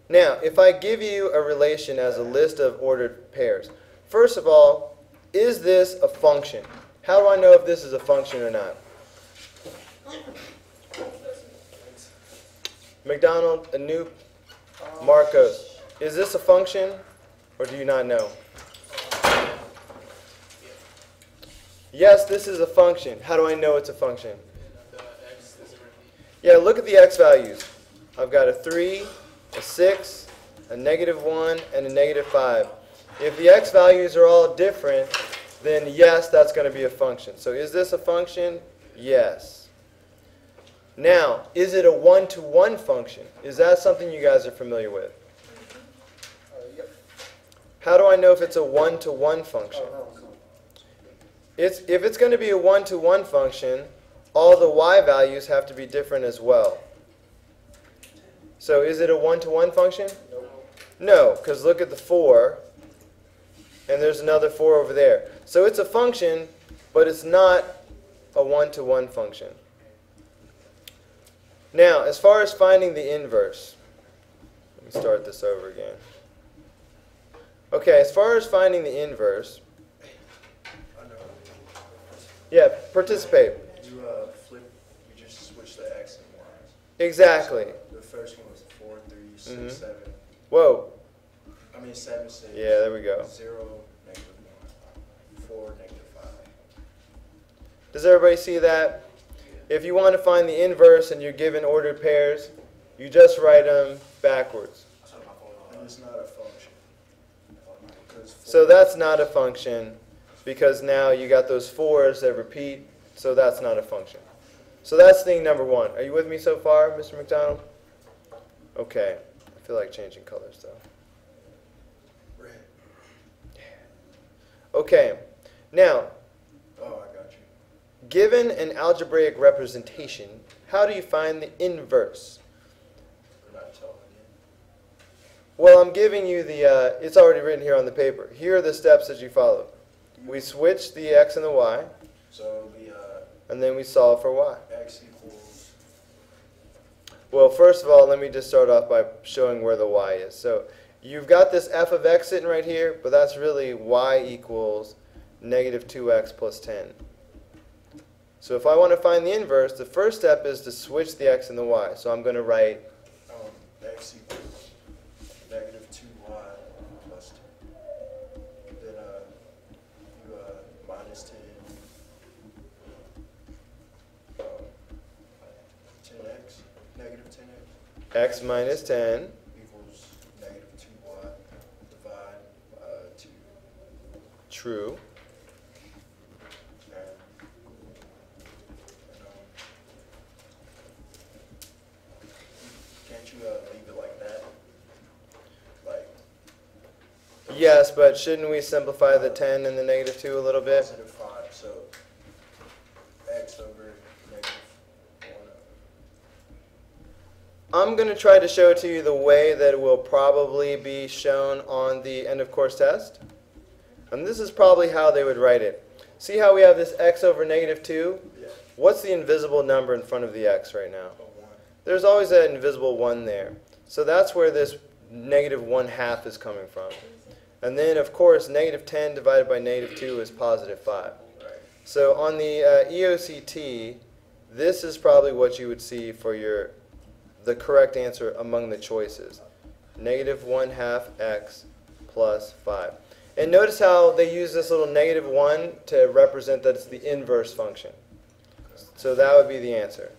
Now, if I give you a relation as a list of ordered pairs, first of all, is this a function? How do I know if this is a function or not? McDonald, Anoop, Marcos. Is this a function or do you not know? Yes, this is a function. How do I know it's a function? Yeah, look at the x values. I've got a 3, a 6, a -1, and a -5. If the x values are all different, then yes, that's going to be a function. So is this a function? Yes. Now, is it a one-to-one function? Is that something you guys are familiar with? Yep. How do I know if it's a one-to-one function? If it's going to be a one-to-one function, all the y values have to be different as well. So is it a one-to-one function? No, because look at the 4, and there's another 4 over there. So it's a function, but it's not a one-to-one function. Now, as far as finding the inverse, let me start this over again. Okay, as far as finding the inverse, yeah, participate. You you just switch the x and y. Exactly. So the first one was 4, 3, 6, 7. Whoa. I mean 7, 6. Yeah, there we go. 0, -1, 4, -5. Does everybody see that? If you want to find the inverse and you're given ordered pairs, you just write them backwards. And it's not a function. So that's not a function because now you got those 4s that repeat, so that's not a function. So that's thing number 1. Are you with me so far, Mr. McDonald? Okay. I feel like changing colors though. Red. Okay. Now, oh, I got you. given an algebraic representation, how do you find the inverse? We're not telling you. Well, I'm giving you the, it's already written here on the paper. Here are the steps that you follow. We switch the x and the y, So it'll be and then we solve for y. x equals. Well, first of all, let me just start off by showing where the y is. So you've got this f of x sitting right here, but that's really y equals -2x plus 10. So if I want to find the inverse, the first step is to switch the x and the y. So I'm going to write X equals -2y plus 10. Then you minus 10. 10x, -10x. x minus 10 equals -2y divide 2. true. Can't you leave it like that? Like Yes, but shouldn't we simplify the 10 and the -2 a little bit? +5, so x over -1. I'm going to try to show it to you the way that it will probably be shown on the end of course test. And this is probably how they would write it. See how we have this x over -2? Yeah. What's the invisible number in front of the x right now? A 1. There's always that invisible 1 there. So that's where this -1/2 is coming from. And then, of course, -10 divided by -2 is +5. Right. So on the EOCT, this is probably what you would see for the correct answer among the choices. -1/2 x plus 5. And notice how they use this little -1 to represent that it's the inverse function. So that would be the answer.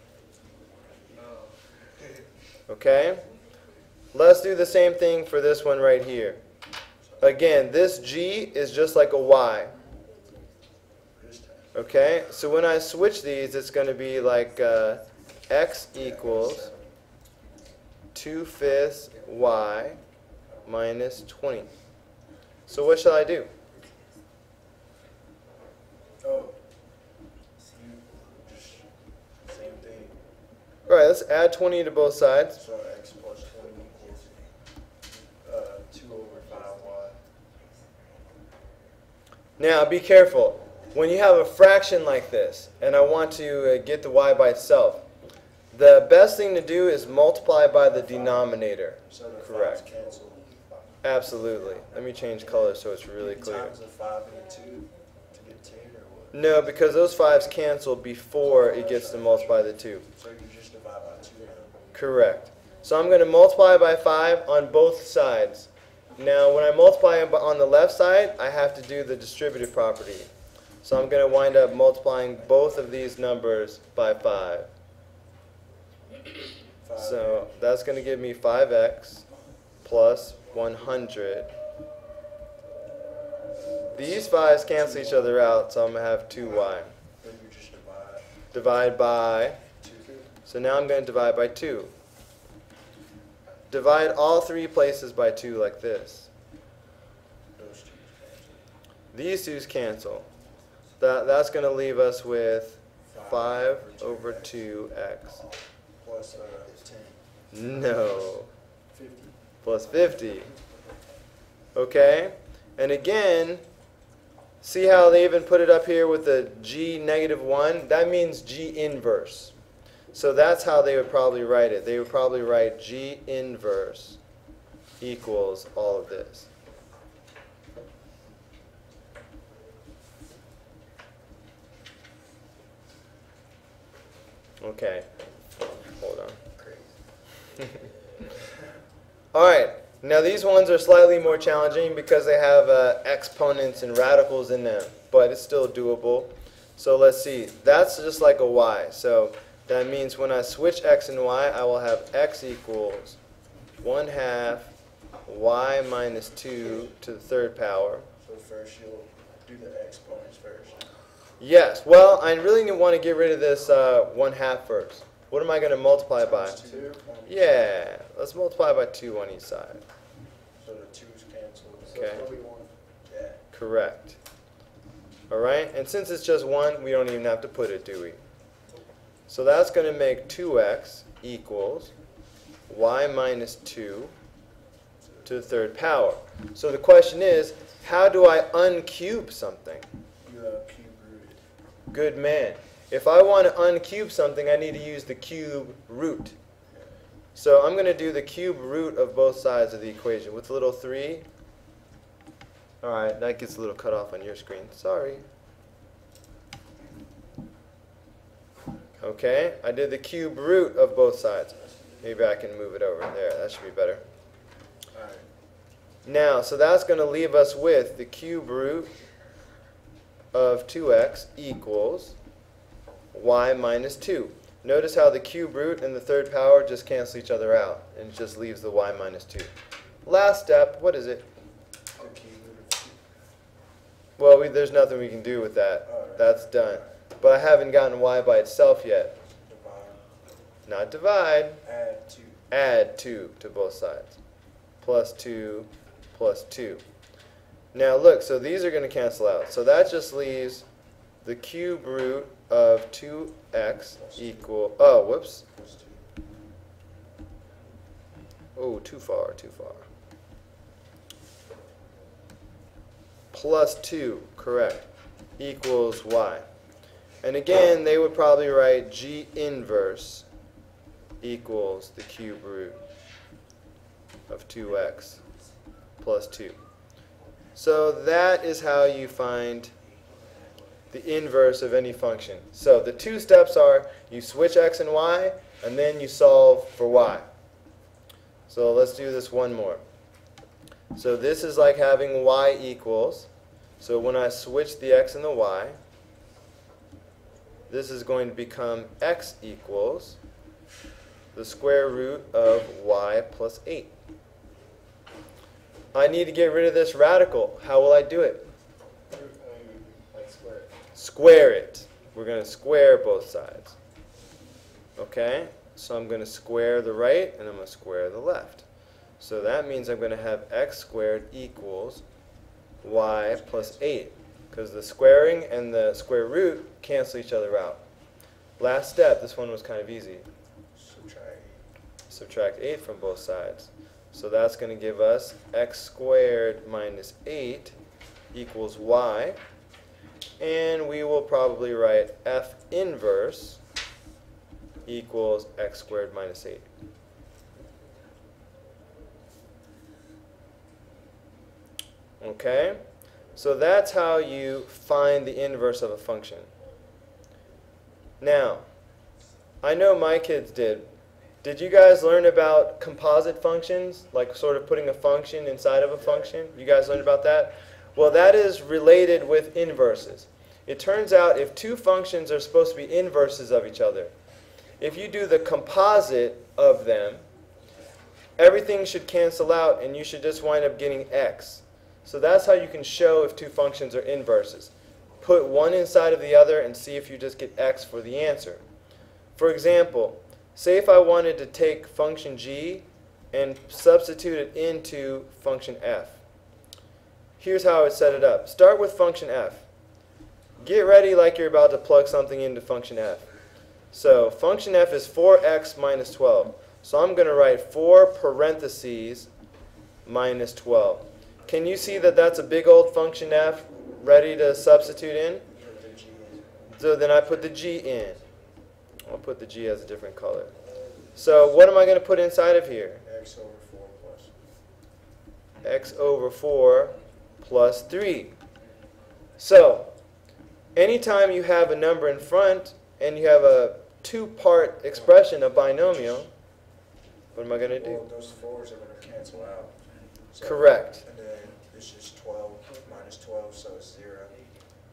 Okay? Let's do the same thing for this one right here. Again, this g is just like a y. Okay? So when I switch these, it's going to be like x equals 2/5 y minus 20. So what shall I do? Oh. Just same thing. All right, let's add 20 to both sides. So x plus 20 equals 2 over 5y. Now, be careful. When you have a fraction like this, and I want to get the y by itself, The best thing to do is multiply by the denominator. So the Correct. 5's cancel. Absolutely. Let me change color so it's really clear. Times the 5 and the 2 to get 10 or what? No, because those 5's cancel before it gets to multiply the 2. So you just divide by 2 now. Correct. So I'm going to multiply by 5 on both sides. Now, when I multiply on the left side, I have to do the distributive property. So I'm going to wind up multiplying both of these numbers by 5. So that's going to give me 5x plus 100. These 5's cancel each other out, so I'm going to have 2y. Then you just divide. Divide by, 2. so now I'm going to divide by 2. Divide all 3 places by 2 like this. Those 2's cancel. These 2's cancel. That's going to leave us with 5 over 2x. Plus 10. No. 50. Plus 50. Okay? And again, see how they even put it up here with the g negative 1? That means g inverse. So that's how they would probably write it. They would probably write g inverse equals all of this. Okay. Hold on. Alright, now these ones are slightly more challenging because they have exponents and radicals in them, but it's still doable. So let's see, that's just like a y. So that means when I switch x and y, I will have x equals 1/2 y minus 2 to the third power. So first you'll do the exponents first. Yes, well, I really want to get rid of this 1/2 first. What am I going to multiply by? 2. Yeah, let's multiply by 2 on each side. So the 2's cancel. So Okay. that's what we want. Yeah. Correct. All right, and since it's just 1, we don't even have to put it, do we? So that's going to make 2x equals y minus 2 to the third power. So the question is, how do I uncube something? You cube root it. Good man. If I want to uncube something, I need to use the cube root. So I'm going to do the cube root of both sides of the equation with a little 3. All right, that gets a little cut off on your screen. Sorry. Okay, I did the cube root of both sides. Maybe I can move it over there. That should be better. Alright. Now, so that's going to leave us with the cube root of 2x equals y minus 2. Notice how the cube root and the third power just cancel each other out, and it just leaves the y minus 2. Last step, what is it? The cube root of 2. Well, there's nothing we can do with that. Alright. That's done. But I haven't gotten y by itself yet. Divide. Not divide. Add 2. Add 2 to both sides. Plus 2 plus 2. Now look, so these are going to cancel out. So that just leaves the cube root of 2x equal, oh, whoops. Plus 2. Oh, too far. Plus 2, correct, equals y. And again, they would probably write g inverse equals the cube root of 2x plus 2. So that is how you find the inverse of any function. So the 2 steps are you switch x and y, and then you solve for y. So let's do this one more. So this is like having y equals. So when I switch the x and the y, this is going to become x equals the square root of y plus 8. I need to get rid of this radical. How will I do it? Like square it. Square it. We're going to square both sides. Okay? So I'm going to square the right and I'm going to square the left. So that means I'm going to have x squared equals y plus 8. Because the squaring and the square root cancel each other out. Last step, this one was kind of easy. Subtract 8 from both sides. So that's going to give us x squared minus 8 equals y. And we will probably write f inverse equals x squared minus 8. Okay? So that's how you find the inverse of a function. Now, I know my kids did. Did you guys learn about composite functions? Like sort of putting a function inside of a function? You guys learned about that? Well, that is related with inverses. It turns out if two functions are supposed to be inverses of each other, if you do the composite of them, everything should cancel out and you should just wind up getting x. So that's how you can show if two functions are inverses. Put one inside of the other and see if you just get x for the answer. For example, say if I wanted to take function g and substitute it into function f. Here's how I would set it up. Start with function f. Get ready like you're about to plug something into function f. So function f is 4x minus 12. So I'm going to write 4 parentheses minus 12. Can you see that that's a big old function f ready to substitute in? So then I put the g in. I'll put the g as a different color. So what am I going to put inside of here? X over 4 plus. X over 4 plus 3. So anytime you have a number in front and you have a two-part expression, a binomial, what am I going to do? Well, those 4's are going to cancel out. So, Correct. And then it's just 12 minus 12, so it's 0.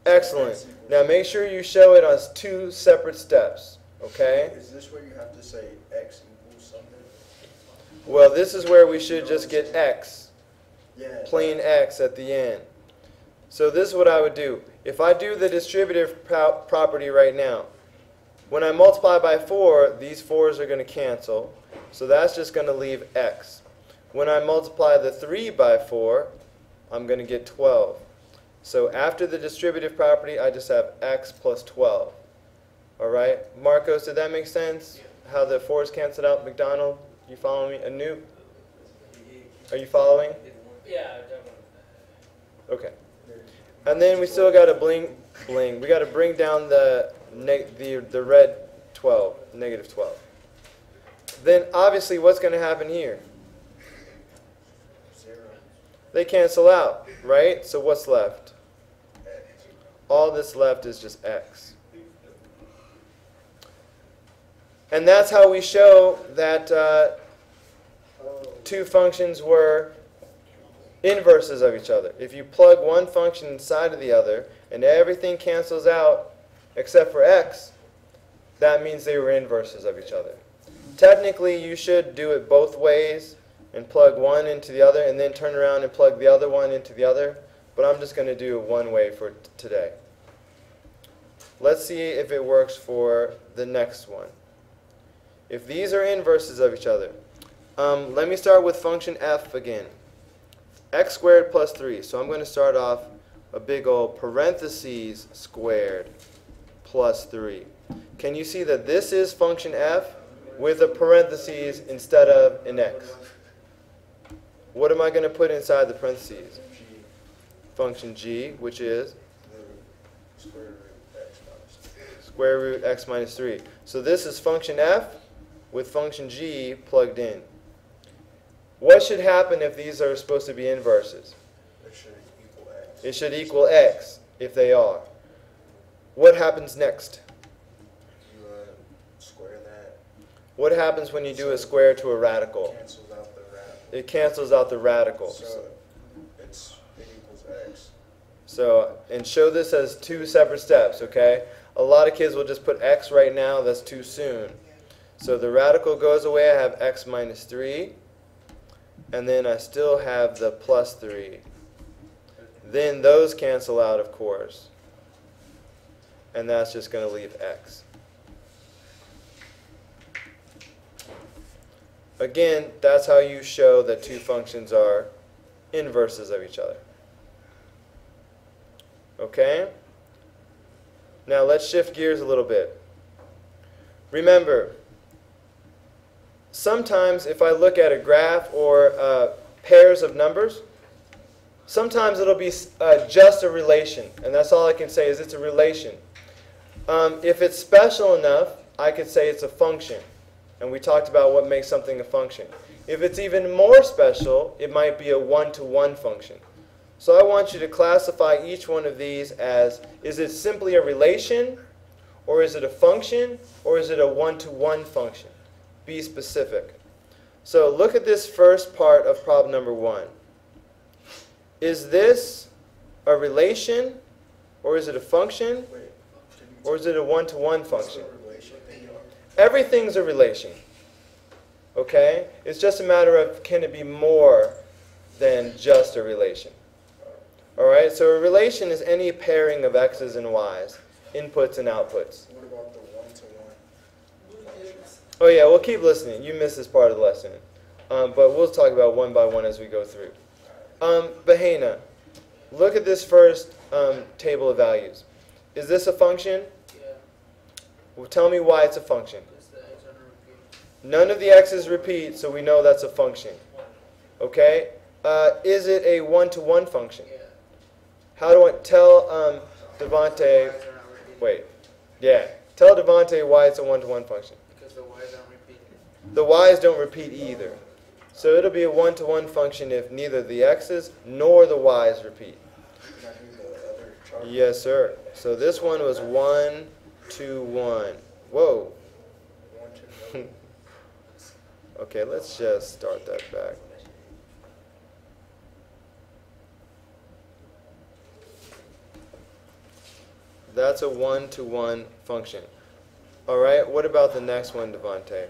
Excellent. Now make sure you show it as two separate steps. Okay? Is this where you have to say x equals something? Well, this is where we should just get x. Yeah. Plain x at the end. So this is what I would do. If I do the distributive property right now, when I multiply by 4, these 4's are going to cancel. So that's just going to leave x. When I multiply the 3 by 4, I'm going to get 12. So after the distributive property, I just have x plus 12. All right? Marcos, did that make sense? How the 4's canceled out? McDonald, you following me? Anoop? Are you following? Yeah, definitely. Okay. And then we still got to bling. We got to bring down the red 12, negative 12. Then obviously what's going to happen here? 0. They cancel out, right? So what's left? X. All that's left is just x. And that's how we show that two functions were inverses of each other. If you plug one function inside of the other and everything cancels out except for x, that means they were inverses of each other. Technically, you should do it both ways and plug one into the other and then turn around and plug the other one into the other. But I'm just going to do it one way for today. Let's see if it works for the next one. If these are inverses of each other, let me start with function f again. X squared plus 3. So I'm going to start off a big old parentheses squared plus 3. Can you see that this is function f with a parentheses instead of an x? What am I going to put inside the parentheses? G. Function g, which is The square root x minus 3. square root x minus 3. So this is function f with function g plugged in. What should happen if these are supposed to be inverses? It should equal x. It should equal x if they are. What happens next? You square that. What happens when you do a square to a radical? Cancels out the radical. It cancels out the radical. So it equals x. So, and show this as two separate steps, okay? A lot of kids will just put x right now. That's too soon. So the radical goes away. I have x minus 3. And then I still have the plus 3. Then those cancel out, of course. And that's just going to leave x. Again, that's how you show that two functions are inverses of each other. Okay? Now let's shift gears a little bit. Remember, sometimes if I look at a graph or pairs of numbers, sometimes it'll be just a relation. And that's all I can say is it's a relation. If it's special enough, I could say it's a function. And we talked about what makes something a function. If it's even more special, it might be a one-to-one function. So I want you to classify each one of these as, is it simply a relation, or is it a function, or is it a one-to-one function? Be specific. So look at this first part of problem number 1. Is this a relation, or is it a function, or is it a one-to-one function? Everything's a relation. Okay? It's just a matter of, can it be more than just a relation? Alright, so a relation is any pairing of x's and y's, inputs and outputs. What about the one-to-one? Oh yeah, we'll keep listening. You missed this part of the lesson. But we'll talk about one by one as we go through. Bahena, look at this first table of values. Is this a function? Yeah. Well, tell me why it's a function. Because the x on repeat. None of the x's repeat, so we know that's a function. Okay? Is it a one-to-one function? Yeah. How do I tell Devante? Y's are not repeated. Wait. Yeah. Tell Devante why it's a one-to-one function. Because the y's aren't repeated. The y's don't repeat either. So it'll be a one-to-one function if neither the x's nor the y's repeat. Can I do the other chart? Yes, sir. So this one was 1 to 1. Whoa. One-to-one. Okay, let's just start that back. That's a one-to-one function. All right, what about the next one, Devante?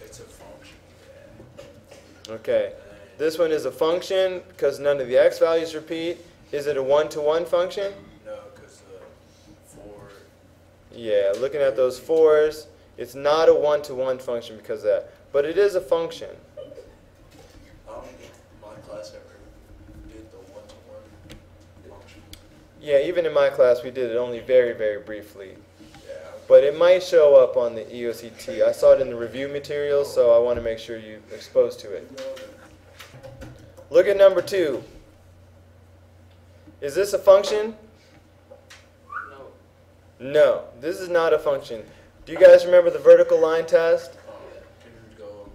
It's a function. Okay, this one is a function because none of the x values repeat. Is it a one-to-one function? No, because 4. Yeah, looking at those 4s, it's not a one-to-one function because of that. But it is a function. My class ever did the one-to-one function. Yeah, even in my class we did it only very, very briefly. Yeah. But it might show up on the EOCT. I saw it in the review materials, so I want to make sure you're exposed to it. Look at number 2. Is this a function? No. No, this is not a function. Do you guys remember the vertical line test? Can you go?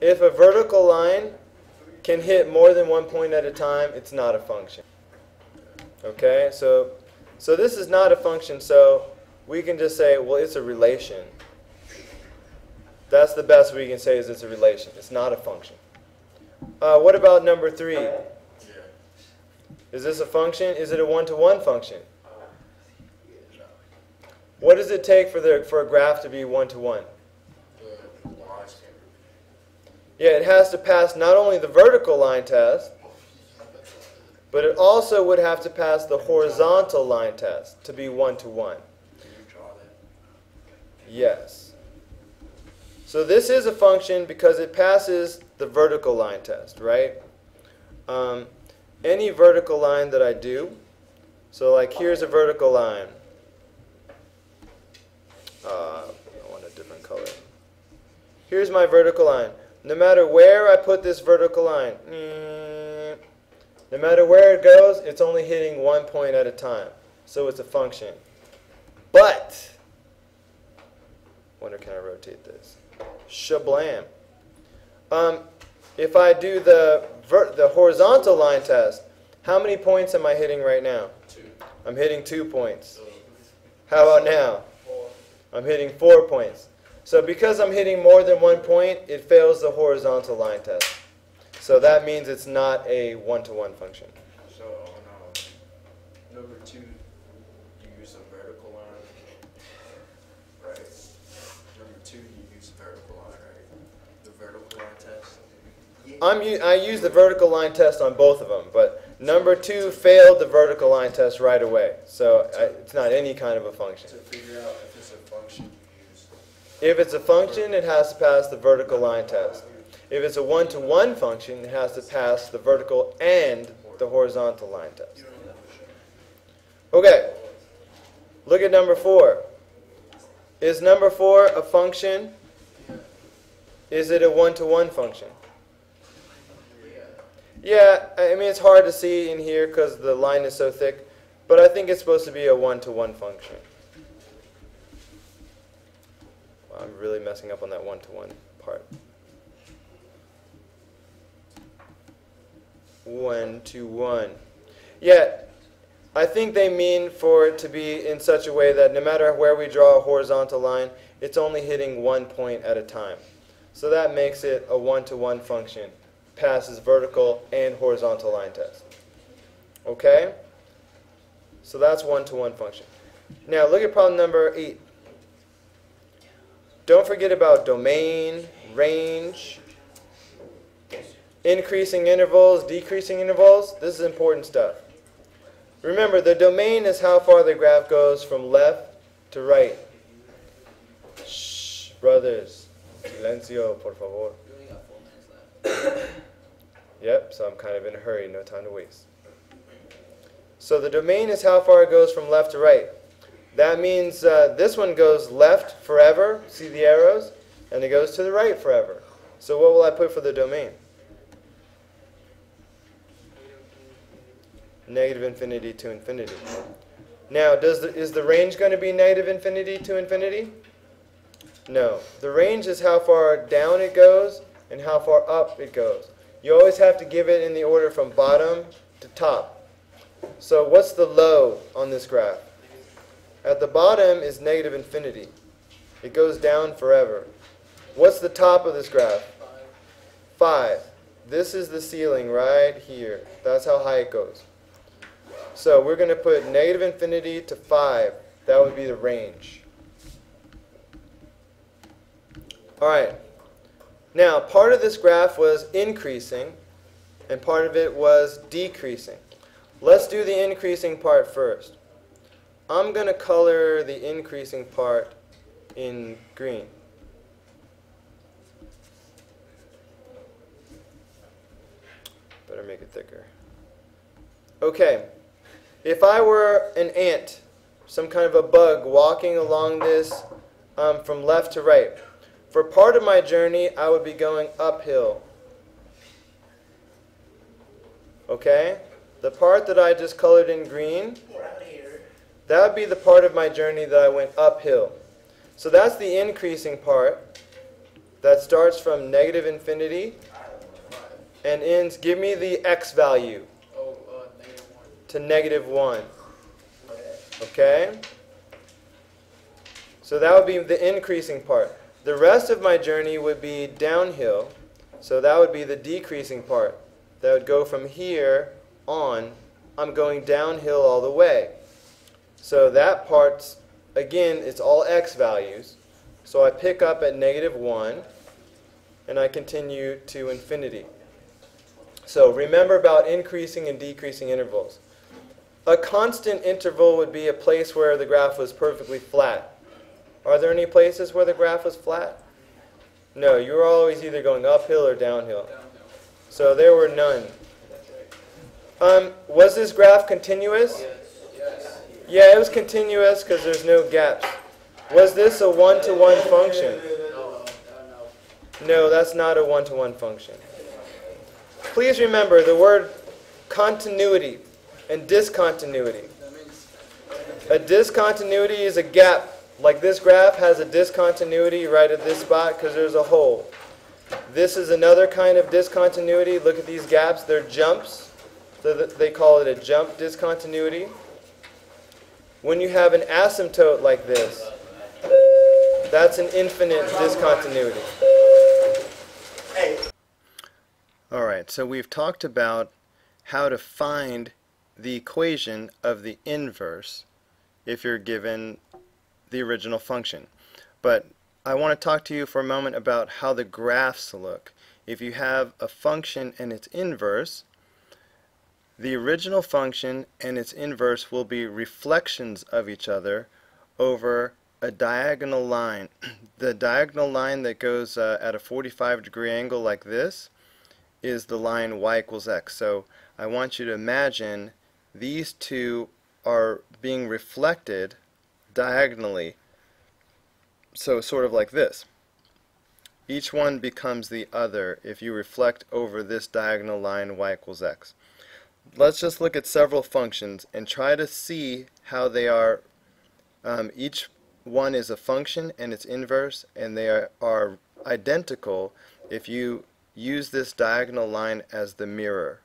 If a vertical line can hit more than one point at a time, it's not a function. Okay, so this is not a function, so we can just say, well, it's a relation. That's the best we can say is it's a relation. It's not a function. What about number 3? Yeah. Is this a function? Is it a one-to-one function? No. What does it take for a graph to be one-to-one? The y's can Yeah, it has to pass not only the vertical line test, but it also would have to pass the horizontal line test to be one-to-one. Can you draw that? Yes. So this is a function because it passes the vertical line test, right? Any vertical line that I do, so like here's a vertical line. I want a different color. Here's my vertical line. No matter where I put this vertical line, no matter where it goes, it's only hitting one point at a time. So it's a function. But, wonder can I rotate this? Shablam. If I do the horizontal line test, how many points am I hitting right now? 2. I'm hitting 2 points. How about now? 4. I'm hitting 4 points. So because I'm hitting more than 1 point, it fails the horizontal line test. So that means it's not a one-to-one function. So on number 2, you use a vertical line, right? Number 2, you use a vertical line, right? The vertical line test. I use the vertical line test on both of them, but number 2 failed the vertical line test right away. So it's not any kind of a function. To figure out if it's a function, you use. If it's a function, it has to pass the vertical line test. If it's a one-to-one function, it has to pass the vertical and the horizontal line test. Okay, look at number 4. Is number 4 a function? Is it a one-to-one function? Yeah, I mean it's hard to see in here because the line is so thick, but I think it's supposed to be a one-to-one function. really messing up on that one-to-one part. 1-to-1. Yeah, I think they mean for it to be in such a way that no matter where we draw a horizontal line, it's only hitting one point at a time. So that makes it a one-to-one function. Passes vertical and horizontal line test. Okay? So that's one-to-one function. Now look at problem number 8. Don't forget about domain, range, increasing intervals, decreasing intervals. This is important stuff. Remember, the domain is how far the graph goes from left to right. Shh, brothers. Silencio, por favor. We only got 4 minutes left. Yep, so I'm kind of in a hurry, no time to waste. So the domain is how far it goes from left to right. That means this one goes left forever, see the arrows, and it goes to the right forever. So what will I put for the domain? Negative infinity to infinity. Now, is the range going to be negative infinity to infinity? No. The range is how far down it goes and how far up it goes. You always have to give it in the order from bottom to top. So what's the low on this graph? At the bottom is negative infinity. It goes down forever. What's the top of this graph? 5. This is the ceiling right here. That's how high it goes. So we're going to put negative infinity to 5. That would be the range. All right. Now, part of this graph was increasing, and part of it was decreasing. Let's do the increasing part first. I'm going to color the increasing part in green. Better make it thicker. Okay. If I were an ant, some kind of a bug walking along this from left to right, for part of my journey, I would be going uphill. Okay? The part that I just colored in green, that would be the part of my journey that I went uphill. So that's the increasing part that starts from negative infinity and ends, give me the x value. To negative 1. Okay? So that would be the increasing part. The rest of my journey would be downhill. So that would be the decreasing part. That would go from here on. I'm going downhill all the way. So that part, again, it's all x values. So I pick up at negative 1, and I continue to infinity. So remember about increasing and decreasing intervals. A constant interval would be a place where the graph was perfectly flat. Are there any places where the graph was flat? No, you were always either going uphill or downhill. So there were none. Was this graph continuous? Yes. Yeah, it was continuous because there's no gaps. Was this a one-to-one function? No, that's not a one-to-one function. Please remember the word continuity and discontinuity. A discontinuity is a gap. Like this graph has a discontinuity right at this spot because there's a hole. This is another kind of discontinuity. Look at these gaps. They're jumps. So they call it a jump discontinuity. When you have an asymptote like this, that's an infinite discontinuity. All right, so we've talked about how to find the equation of the inverse if you're given the original function. But I want to talk to you for a moment about how the graphs look. If you have a function and its inverse, the original function and its inverse will be reflections of each other over a diagonal line. The diagonal line that goes at a 45-degree angle like this is the line y equals x. So I want you to imagine these two are being reflected diagonally, so sort of like this. Each one becomes the other if you reflect over this diagonal line y equals x. Let's just look at several functions and try to see how they are each one is a function and its inverse, and they are identical if you use this diagonal line as the mirror.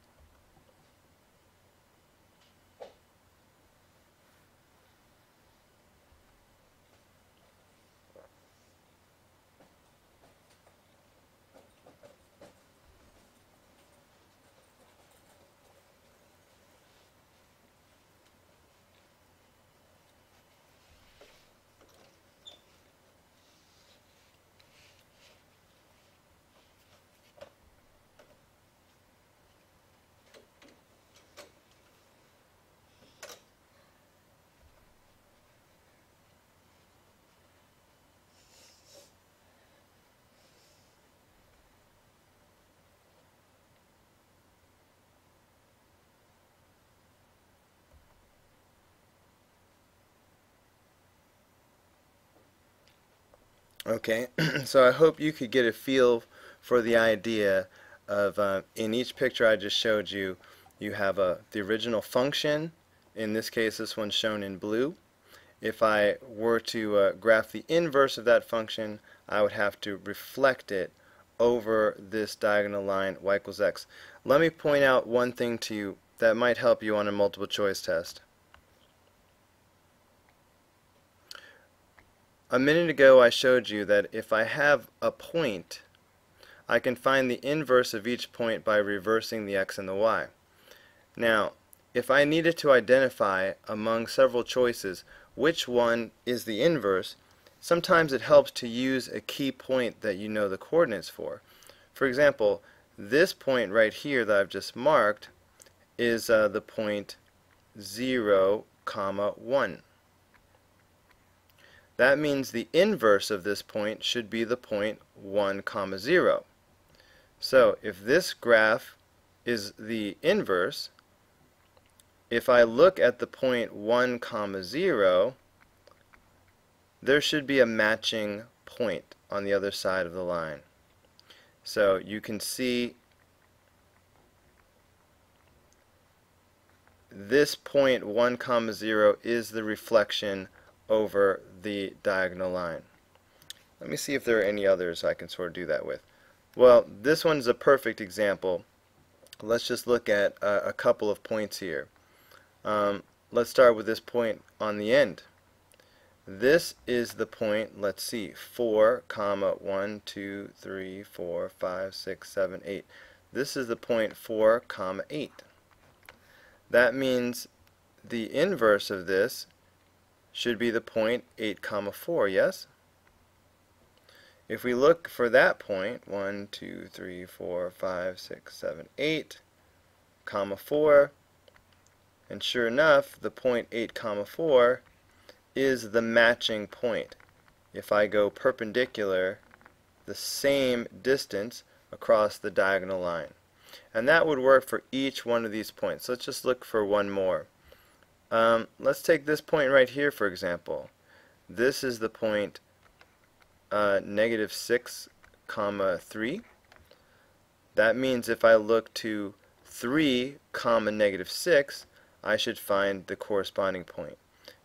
Okay, so I hope you could get a feel for the idea of in each picture I just showed you, you have the original function. In this case, this one's shown in blue. If I were to graph the inverse of that function, I would have to reflect it over this diagonal line y equals x. Let me point out one thing to you that might help you on a multiple choice test. A minute ago I showed you that if I have a point, I can find the inverse of each point by reversing the x and the y. Now, if I needed to identify among several choices which one is the inverse, sometimes it helps to use a key point that you know the coordinates for. For example, this point right here that I've just marked is the point 0, 1. That means the inverse of this point should be the point 1, 0. So if this graph is the inverse, if I look at the point 1, 0, there should be a matching point on the other side of the line. So you can see this point 1, 0 is the reflection over the diagonal line. Let me see if there are any others I can sort of do that with. Well, this one's a perfect example. Let's just look at a couple of points here. Let's start with this point on the end. This is the point, let's see, 4, 1, 2, 3, 4, 5, 6, 7, 8. This is the point 4, 8. That means the inverse of this should be the point 8, 4, yes? If we look for that point, 1, 2, 3, 4, 5, 6, 7, 8, 4, and sure enough, the point 8, 4 is the matching point. If I go perpendicular the same distance across the diagonal line. And that would work for each one of these points. Let's just look for one more. Let's take this point right here, for example. This is the point -6, 3. That means if I look to 3, -6, I should find the corresponding point.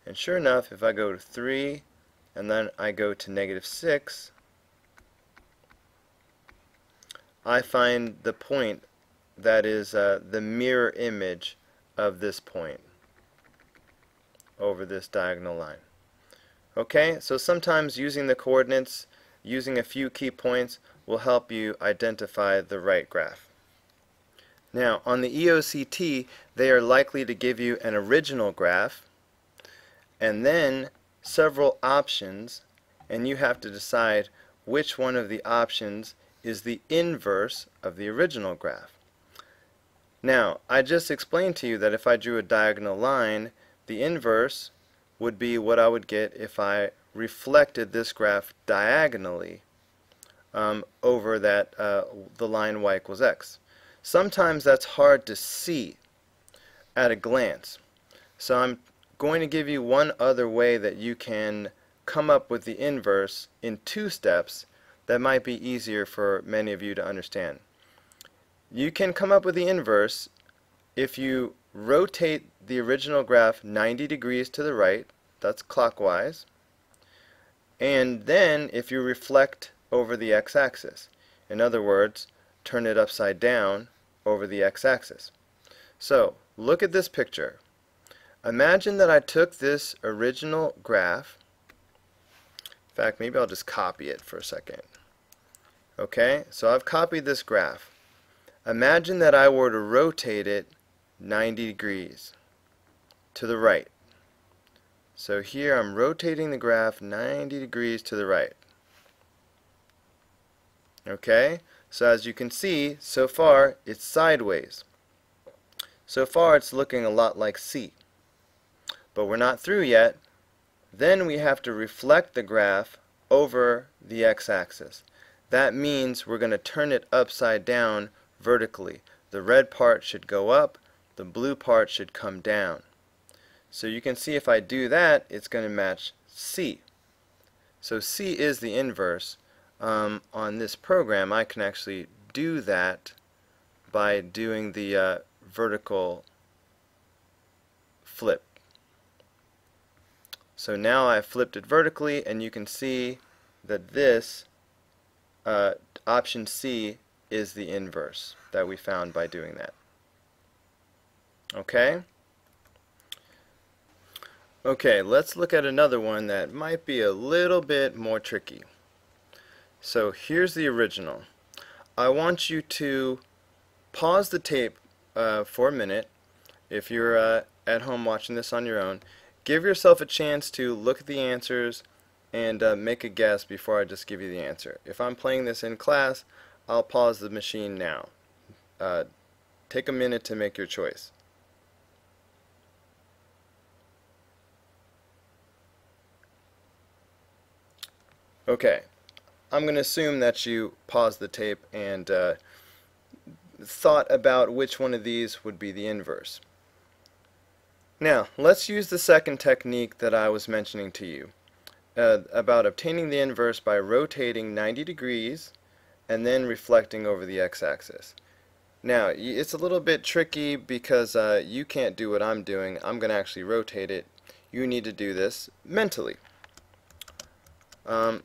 And sure enough, if I go to 3 and then I go to -6, I find the point that is the mirror image of this point over this diagonal line. Okay, so sometimes using the coordinates, using a few key points, will help you identify the right graph. Now, on the EOCT, they are likely to give you an original graph and then several options, and you have to decide which one of the options is the inverse of the original graph. Now, I just explained to you that if I drew a diagonal line, the inverse would be what I would get if I reflected this graph diagonally over that the line y equals x. Sometimes that's hard to see at a glance. So I'm going to give you one other way that you can come up with the inverse in 2 steps that might be easier for many of you to understand. You can come up with the inverse if you rotate the original graph 90 degrees to the right, that's clockwise. and then if you reflect over the x-axis, in other words, turn it upside down over the x-axis. So look at this picture. Imagine that I took this original graph. In fact, maybe I'll just copy it for a second. Okay, so I've copied this graph. Imagine that I were to rotate it 90 degrees to the right. So here I'm rotating the graph 90 degrees to the right. Okay, so as you can see, so far it's sideways. So far it's looking a lot like C. But we're not through yet. Then we have to reflect the graph over the x-axis. That means we're going to turn it upside down vertically. The red part should go up, the blue part should come down. So you can see if I do that, it's going to match C. So C is the inverse. On this program, I can actually do that by doing the vertical flip. So now I flipped it vertically, and you can see that this option C is the inverse that we found by doing that. Okay? Okay, let's look at another one that might be a little bit more tricky. So here's the original. I want you to pause the tape for a minute. If you're at home watching this on your own, give yourself a chance to look at the answers and make a guess before I just give you the answer. If I'm playing this in class, I'll pause the machine now. Take a minute to make your choice. Okay, I'm going to assume that you paused the tape and thought about which one of these would be the inverse. Now, let's use the second technique that I was mentioning to you about obtaining the inverse by rotating 90 degrees and then reflecting over the x-axis. Now, it's a little bit tricky because you can't do what I'm doing. I'm going to actually rotate it. You need to do this mentally.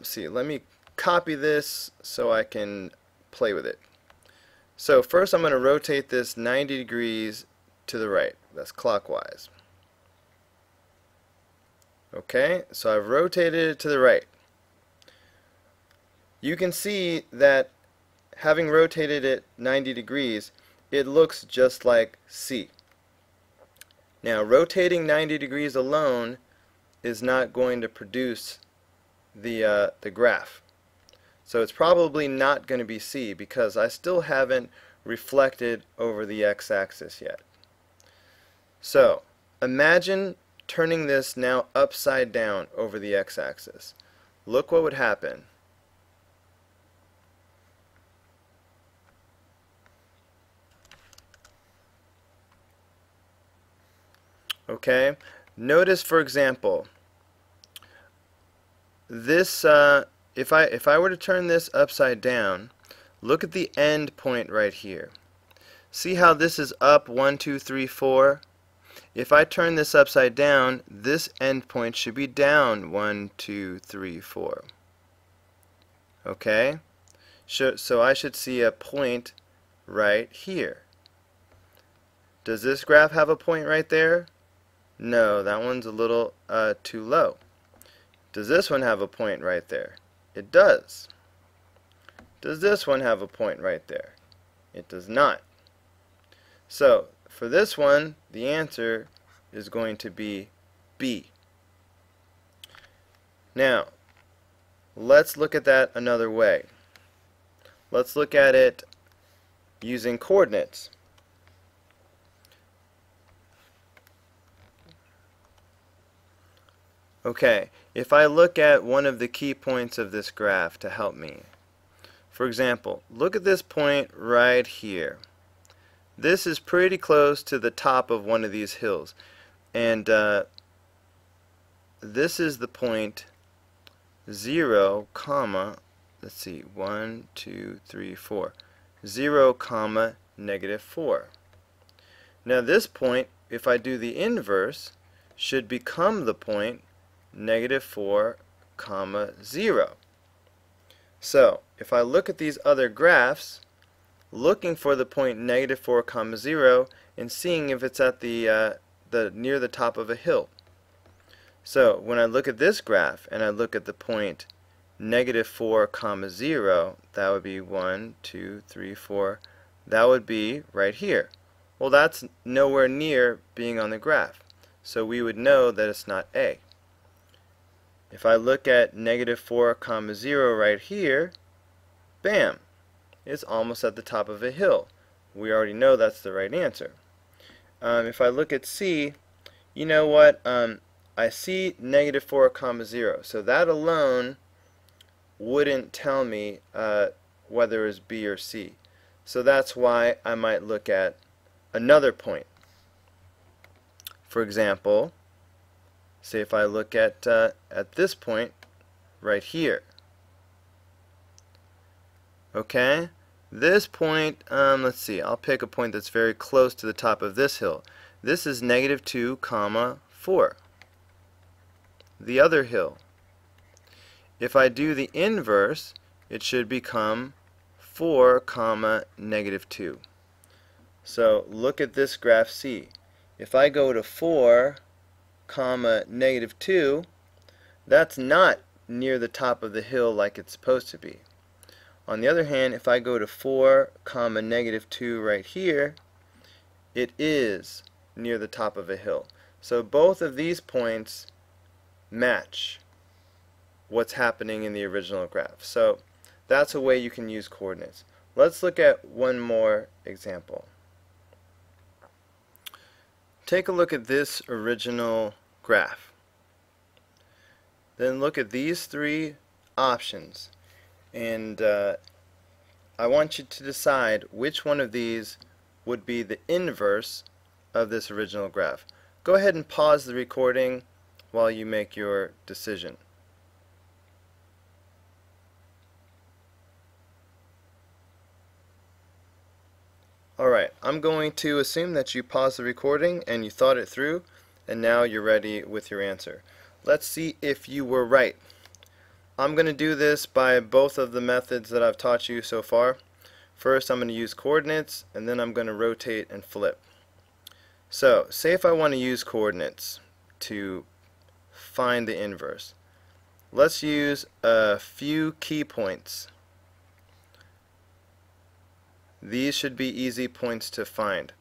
See, let me copy this so I can play with it. So first I'm going to rotate this 90 degrees to the right. That's clockwise. Okay, so I've rotated it to the right. You can see that having rotated it 90 degrees, it looks just like C. Now, rotating 90 degrees alone is not going to produce the graph. So it's probably not going to be C because I still haven't reflected over the x-axis yet. So imagine turning this now upside down over the x-axis. Look what would happen. Okay, notice for example this if I were to turn this upside down, look at the end point right here. See how this is up 1, 2, 3, 4? If I turn this upside down, this end point should be down 1, 2, 3, 4. Okay? So I should see a point right here. Does this graph have a point right there? No, that one's a little too low. Does this one have a point right there? It does. Does this one have a point right there? It does not. So for this one, the answer is going to be B. Now, let's look at that another way. Let's look at it using coordinates. Okay, if I look at one of the key points of this graph to help me. For example, look at this point right here. This is pretty close to the top of one of these hills. And this is the point 0, comma, let's see, 1, 2, 3, 4. 0, comma, -4. Now this point, if I do the inverse, should become the point -4, comma 0. So if I look at these other graphs, looking for the point negative 4 comma 0 and seeing if it's at the near the top of a hill. So when I look at this graph and I look at the point negative 4 comma 0, that would be 1, 2, 3, 4. That would be right here. Well, that's nowhere near being on the graph. So we would know that it's not A. If I look at negative 4 comma 0 right here, bam, it's almost at the top of a hill. We already know that's the right answer. If I look at C, you know what? I see negative 4 comma 0. So that alone wouldn't tell me whether it's B or C. So that's why I might look at another point. For example, say if I look at this point right here. Okay, this point, let's see, I'll pick a point that's very close to the top of this hill. This is negative 2 comma 4. The other hill. If I do the inverse, it should become 4 comma negative 2. So look at this graph C. If I go to 4 comma negative 2, that's not near the top of the hill like it's supposed to be. On the other hand, if I go to 4 comma negative 2 right here, it is near the top of a hill. So both of these points match what's happening in the original graph. So that's a way you can use coordinates. Let's look at one more example. Take a look at this original graph. Then look at these three options, and I want you to decide which one of these would be the inverse of this original graph. Go ahead and pause the recording while you make your decision. Alright, I'm going to assume that you paused the recording and you thought it through, and now you're ready with your answer. Let's see if you were right. I'm going to do this by both of the methods that I've taught you so far. First, I'm going to use coordinates, and then I'm going to rotate and flip. So, say if I want to use coordinates to find the inverse. Let's use a few key points. These should be easy points to find.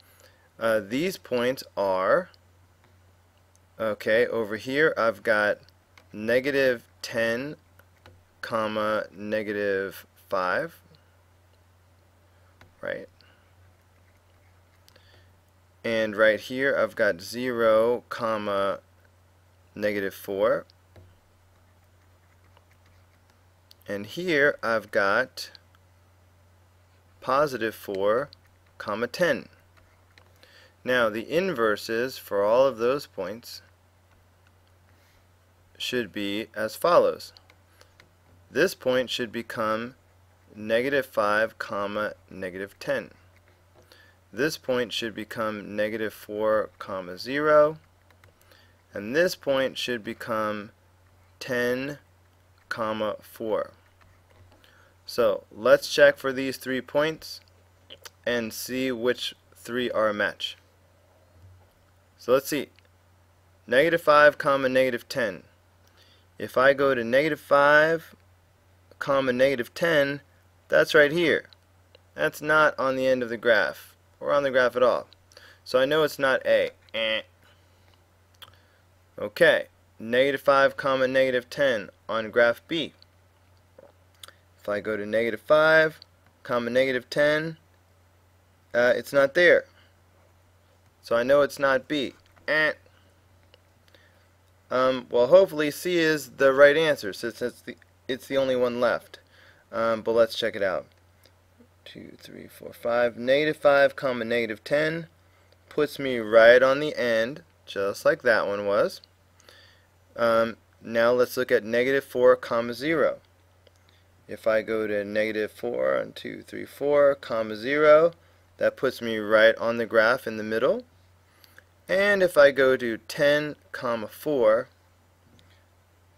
These points are, okay, over here I've got negative 10 comma negative 5, right? And right here I've got 0 comma negative 4. And here I've got positive 4 comma 10. Now the inverses for all of those points should be as follows. This point should become negative 5 comma negative 10. This point should become negative 4 comma 0, and this point should become 10 comma 4. So let's check for these 3 points and see which 3 are a match. So let's see. Negative 5 comma negative 10. If I go to negative 5 comma negative 10, that's right here. That's not on the end of the graph or on the graph at all. So I know it's not A. Okay. Negative 5 comma negative 10 on graph B. If I go to negative 5 comma negative 10, it's not there. So I know it's not B. Well, hopefully C is the right answer since it's the only one left. But let's check it out. 2, 3, 4, 5. Negative 5 comma negative 10 puts me right on the end, just like that one was. Now let's look at negative 4 comma 0. If I go to negative 4, 1, 2, 3, 4 comma 0, that puts me right on the graph in the middle. And if I go to 10 comma 4,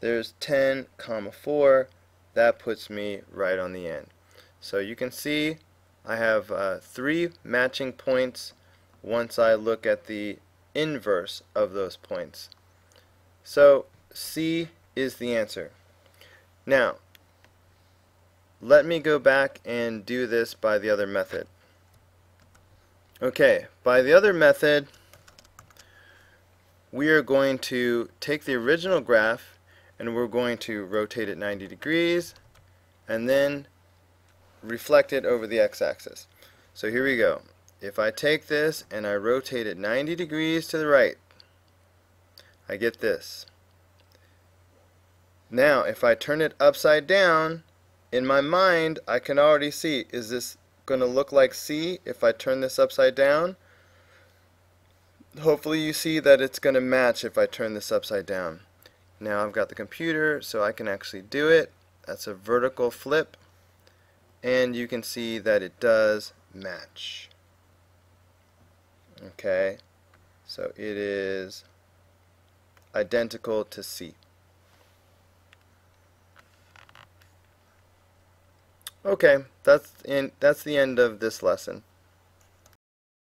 there's 10, 4. That puts me right on the end. So you can see I have 3 matching points once I look at the inverse of those points. So C is the answer. Now, let me go back and do this by the other method. Okay, by the other method, we are going to take the original graph and we're going to rotate it 90 degrees and then reflect it over the x-axis. So here we go. If I take this and I rotate it 90 degrees to the right, I get this. Now if I turn it upside down, in my mind I can already see, is this going to look like C if I turn this upside down? Hopefully you see that it's going to match if I turn this upside down. Now I've got the computer so I can actually do it. That's a vertical flip, and you can see that it does match. Okay, so it is identical to C. Okay, that's the end of this lesson.